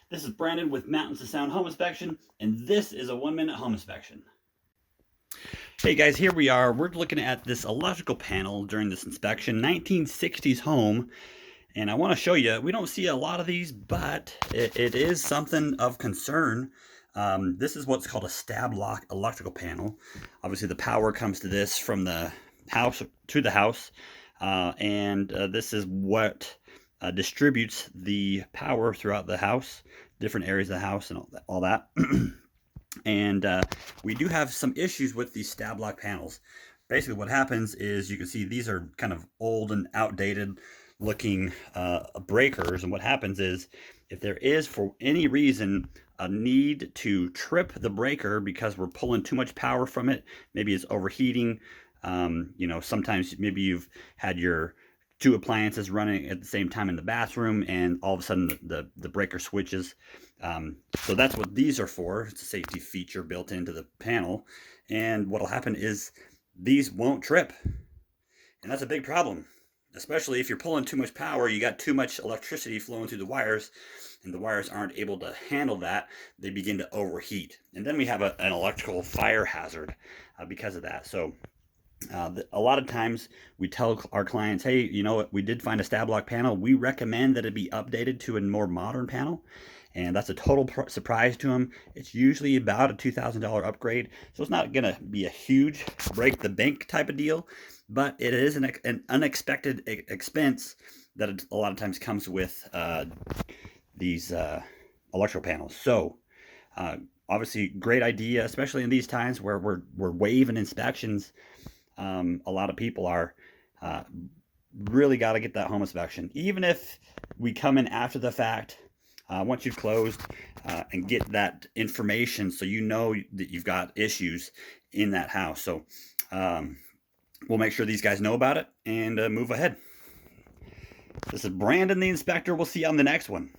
This is Brandon with Mountains of Sound Home Inspection, and this is a 1-minute home inspection. Hey guys, here we are. We're looking at this electrical panel during this inspection, 1960s home, and I want to show you, we don't see a lot of these, but it is something of concern. This is what's called a stab lock electrical panel. Obviously the power comes to this from the house to the house, and this is what distributes the power throughout the house, different areas of the house and all that. And we do have some issues with these stab lock panels. Basically what happens is, you can see these are kind of old and outdated looking breakers, and what happens is, if there is for any reason a need to trip the breaker because we're pulling too much power from it, maybe it's overheating, sometimes maybe you've had your two appliances running at the same time in the bathroom, and all of a sudden the breaker switches. So that's what these are for. It's a safety feature built into the panel, and what will happen is these won't trip, and that's a big problem, especially if you're pulling too much power. You got too much electricity flowing through the wires, and the wires aren't able to handle that. They begin to overheat, and then we have an electrical fire hazard because of that. So a lot of times we tell our clients, hey, you know what, we did find a stab lock panel. We recommend that it be updated to a more modern panel. And that's a total surprise to them. It's usually about a $2,000 upgrade. So it's not gonna be a huge break the bank type of deal, but it is an unexpected expense that a lot of times comes with these electrical panels. So obviously great idea, especially in these times where we're waiving inspections. A lot of people are really got to get that home inspection, even if we come in after the fact, once you've closed, and get that information so you know that you've got issues in that house. So we'll make sure these guys know about it and move ahead. This is Brandon the inspector. We'll see you on the next one.